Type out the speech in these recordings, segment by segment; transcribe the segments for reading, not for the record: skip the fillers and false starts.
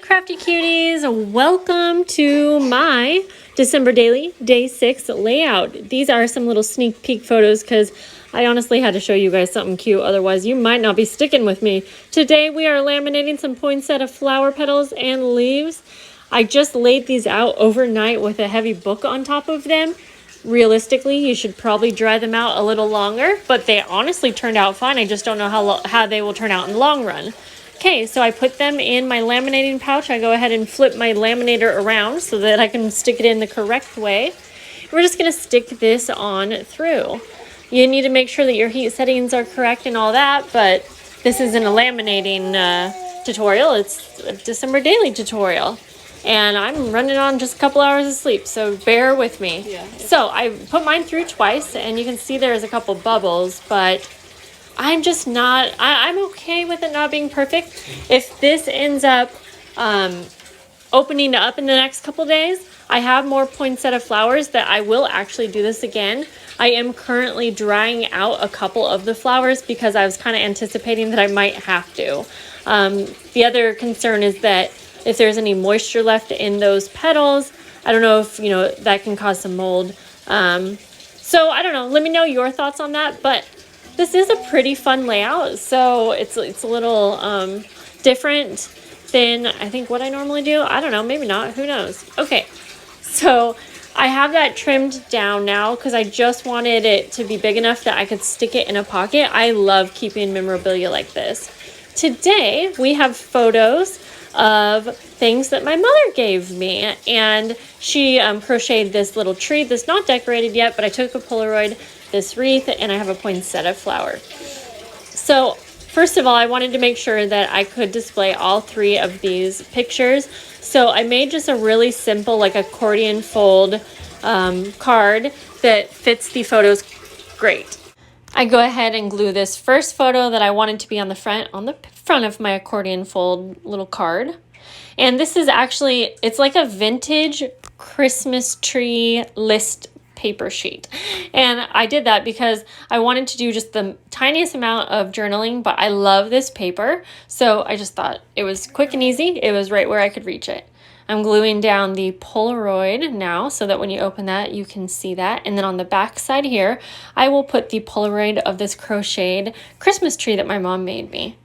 crafty cuties, welcome to my December daily day 6 layout. These are some little sneak peek photos because I honestly had to show you guys something cute, otherwise you might not be sticking with me. Today we are laminating some poinsettia flower petals and leaves. I just laid these out overnight with a heavy book on top of them. Realistically, you should probably dry them out a little longer, but they honestly turned out fine. I just don't know how they will turn out in the long run. Okay, so I put them in my laminating pouch. I go ahead and flip my laminator around so that I can stick it in the correct way. We're just going to stick this on through. You need to make sure that your heat settings are correct and all that, but this isn't a laminating tutorial. It's a December daily tutorial. And I'm running on just a couple hours of sleep, so bear with me. Yeah. So I put mine through twice, and you can see there's a couple bubbles, but I'm just not, I'm okay with it not being perfect. If this ends up opening up in the next couple days, I have more poinsettia flowers that I will actually do this again. I am currently drying out a couple of the flowers because I was kind of anticipating that I might have to. The other concern is that if there's any moisture left in those petals, I don't know if, that can cause some mold. So I don't know, let me know your thoughts on that, but this is a pretty fun layout, so it's a little different than I think what I normally do. I don't know, maybe not, who knows. Okay, so I have that trimmed down now because I just wanted it to be big enough that I could stick it in a pocket. I love keeping memorabilia like this. Today, we have photos of things that my mother gave me, and she crocheted this little tree that's not decorated yet, but I took a Polaroid, this wreath, and I have a poinsettia flower. So first of all, I wanted to make sure that I could display all three of these pictures. So I made just a really simple like accordion fold card that fits the photos great. I go ahead and glue this first photo that I wanted to be on the front of my accordion fold little card. And this is actually, it's like a vintage Christmas tree list paper sheet. And I did that because I wanted to do just the tiniest amount of journaling, but I love this paper. So I just thought it was quick and easy. It was right where I could reach it. I'm gluing down the Polaroid now so that when you open that, you can see that. And then on the back side here, I will put the Polaroid of this crocheted Christmas tree that my mom made me.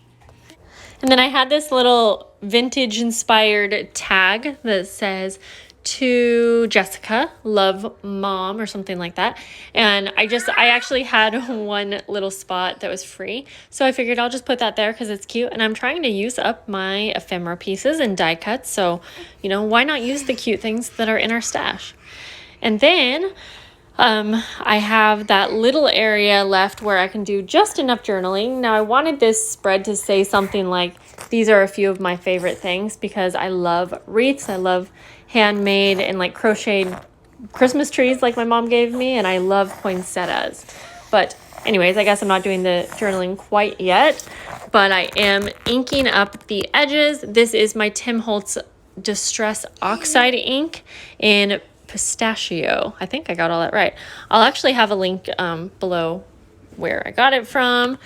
And then I had this little vintage inspired tag that says, "To Jessica, love mom," or something like that. And I actually had one little spot that was free. So I figured I'll just put that there because it's cute. And I'm trying to use up my ephemera pieces and die cuts. So, why not use the cute things that are in our stash? And then I have that little area left where I can do just enough journaling. Now I wanted this spread to say something like, these are a few of my favorite things because I love wreaths. I love handmade and like crocheted Christmas trees like my mom gave me, and I love poinsettias. But anyways, I guess I'm not doing the journaling quite yet, but I am inking up the edges. This is my Tim Holtz Distress Oxide ink in pistachio. I think I got all that right. I'll actually have a link below where I got it from.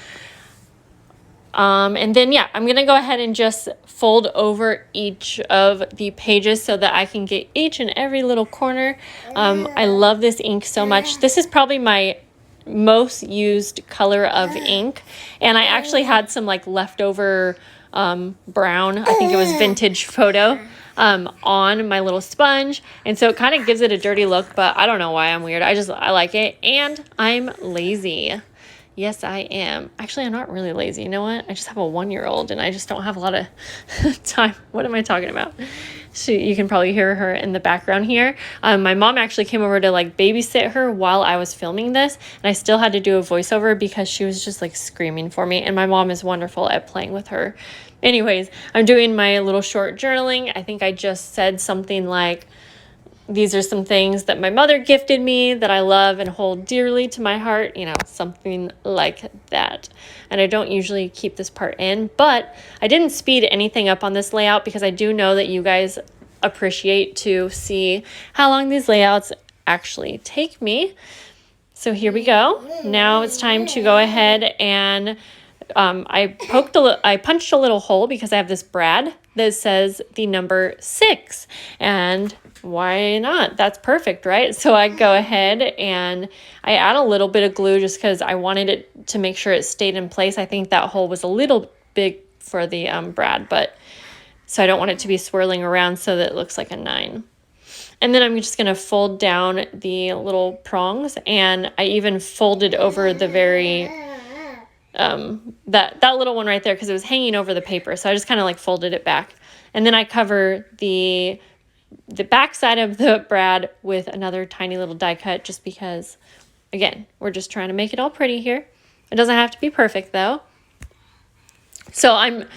And then, yeah, I'm going to go ahead and just fold over each of the pages so that I can get each and every little corner. I love this ink so much. This is probably my most used color of ink. And I actually had some like leftover brown, I think it was vintage photo, on my little sponge. And so it kind of gives it a dirty look, but I don't know why I'm weird. I like it. And I'm lazy. Yes, I am. Actually, I'm not really lazy. You know what? I just have a 1-year-old and I just don't have a lot of time. What am I talking about? So you can probably hear her in the background here. My mom actually came over to like babysit her while I was filming this, and I still had to do a voiceover because she was just like screaming for me, and my mom is wonderful at playing with her. Anyways, I'm doing my little short journaling. I think I just said something like, these are some things that my mother gifted me that I love and hold dearly to my heart, something like that. And I don't usually keep this part in, but I didn't speed anything up on this layout because I do know that you guys appreciate to see how long these layouts actually take me. So here we go. Now it's time to go ahead and I punched a little hole because I have this brad that says the number 6. And why not? That's perfect, right? So I go ahead and I add a little bit of glue just because I wanted it to make sure it stayed in place. I think that hole was a little big for the brad, but so I don't want it to be swirling around so that it looks like a 9. And then I'm just going to fold down the little prongs, and I even folded over the very, that little one right there because it was hanging over the paper. So I just kind of like folded it back. And then I cover the back side of the brad with another tiny little die cut just because, again, we're just trying to make it all pretty here. It doesn't have to be perfect though. So I'm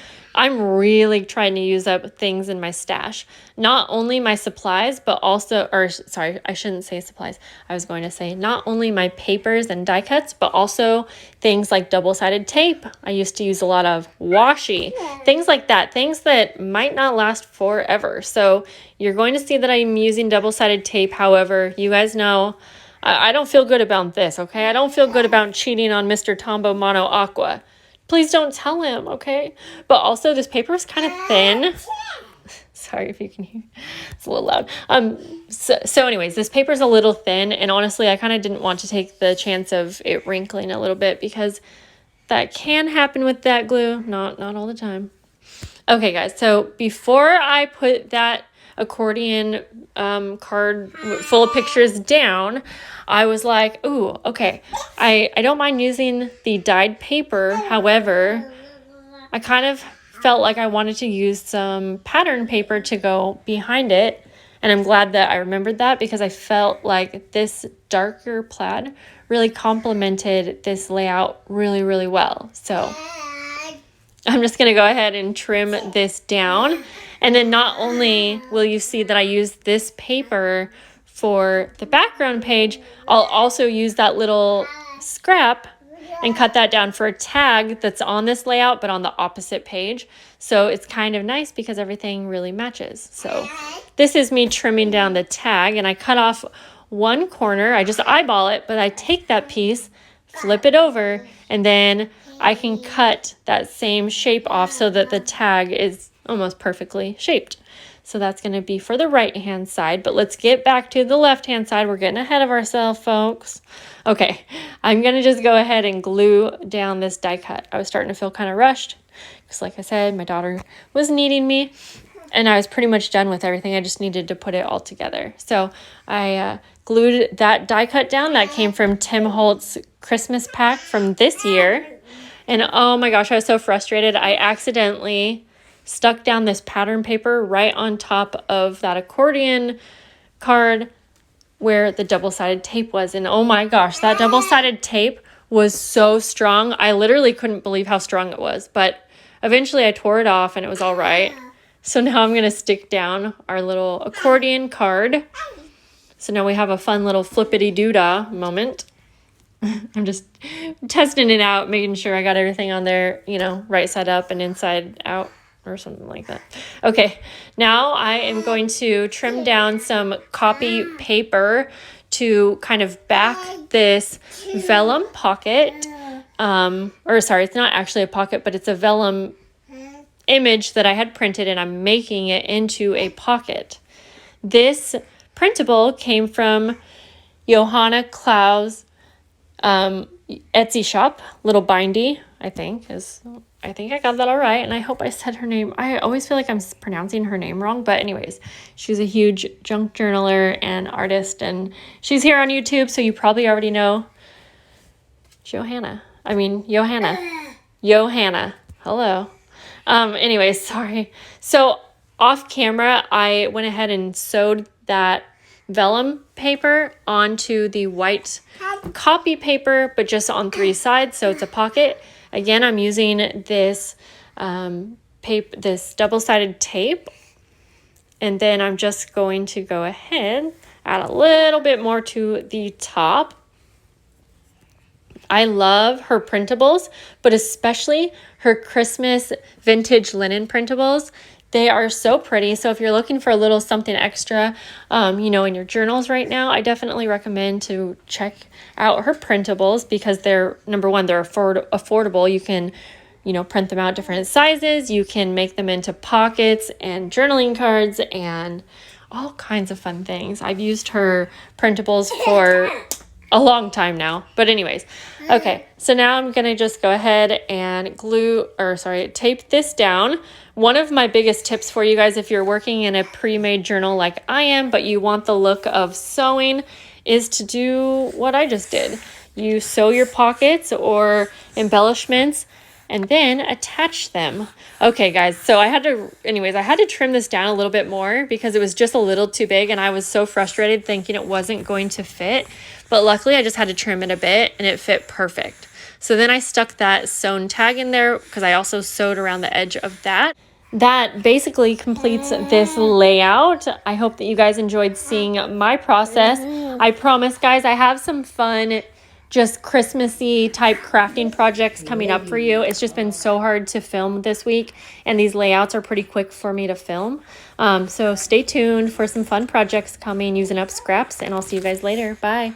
really trying to use up things in my stash. Not only my supplies, but also, or sorry, I shouldn't say supplies. I was going to say not only my papers and die cuts, but also things like double-sided tape. I used to use a lot of washi, things like that, things that might not last forever. So you're going to see that I'm using double-sided tape. However, you guys know, I don't feel good about this, okay? I don't feel good about cheating on Mr. Tombow Mono Aqua. Please don't tell him, okay? But also, this paper is kind of thin. Sorry if you can hear. It's a little loud. So anyways, this paper is a little thin, and honestly, I kind of didn't want to take the chance of it wrinkling a little bit because that can happen with that glue. Not all the time. Okay, guys. So before I put that accordion card full of pictures down, I was like, ooh, okay, I don't mind using the dyed paper. However, I kind of felt like I wanted to use some pattern paper to go behind it. And I'm glad that I remembered that because I felt like this darker plaid really complemented this layout really, really well. So I'm just going to go ahead and trim this down. And then not only will you see that I use this paper for the background page, I'll also use that little scrap and cut that down for a tag that's on this layout, but on the opposite page. So it's kind of nice because everything really matches. So this is me trimming down the tag, and I cut off one corner. I just eyeball it, but I take that piece, flip it over, and then I can cut that same shape off so that the tag is almost perfectly shaped. So that's going to be for the right hand side, but let's get back to the left hand side. We're getting ahead of ourselves, folks. Okay, I'm going to just go ahead and glue down this die cut. I was starting to feel kind of rushed because, like I said, my daughter was needing me, and I was pretty much done with everything. I just needed to put it all together. So I glued that die cut down. That came from Tim Holtz Christmas pack from this year. And oh my gosh, I was so frustrated. I accidentally stuck down this pattern paper right on top of that accordion card where the double-sided tape was. And oh my gosh, that double-sided tape was so strong. I literally couldn't believe how strong it was. But eventually I tore it off and it was all right. So now I'm going to stick down our little accordion card. So now we have a fun little flippity-doo-dah moment. I'm just testing it out, making sure I got everything on there, you know, right side up and inside out or something like that. Okay, now I am going to trim down some copy paper to kind of back this vellum pocket. Or sorry, it's not actually a pocket, but it's a vellum image that I had printed, and I'm making it into a pocket. This printable came from Johanna Klau's Etsy shop, little bindy, I think I got that all right, and I hope I said her name. I always feel like I'm pronouncing her name wrong, but anyways, she's a huge junk journaler and artist, and she's here on YouTube, so you probably already know Johanna. Hello. Anyways, sorry. So off camera, I went ahead and sewed that vellum paper onto the white copy paper, but just on 3 sides, so it's a pocket. Again, I'm using this this double-sided tape, and then I'm just going to go ahead, add a little bit more to the top. I love her printables, but especially her Christmas vintage linen printables. They are so pretty. So if you're looking for a little something extra, you know, in your journals right now, I definitely recommend to check out her printables because they're, number one, they're affordable. You can, you know, print them out different sizes. You can make them into pockets and journaling cards and all kinds of fun things. I've used her printables for a long time now. But anyways, okay, so now I'm gonna just go ahead and tape this down. One of my biggest tips for you guys, if you're working in a pre-made journal like I am, but you want the look of sewing, is to do what I just did. You sew your pockets or embellishments and then attach them. Okay guys, so I had to trim this down a little bit more because it was just a little too big and I was so frustrated thinking it wasn't going to fit. But luckily I just had to trim it a bit and it fit perfect. So then I stuck that sewn tag in there because I also sewed around the edge of that. That basically completes this layout. I hope that you guys enjoyed seeing my process. I promise guys, I have some fun, just Christmassy type crafting projects coming up for you. It's just been so hard to film this week and these layouts are pretty quick for me to film. So stay tuned for some fun projects coming using up scraps and I'll see you guys later. Bye.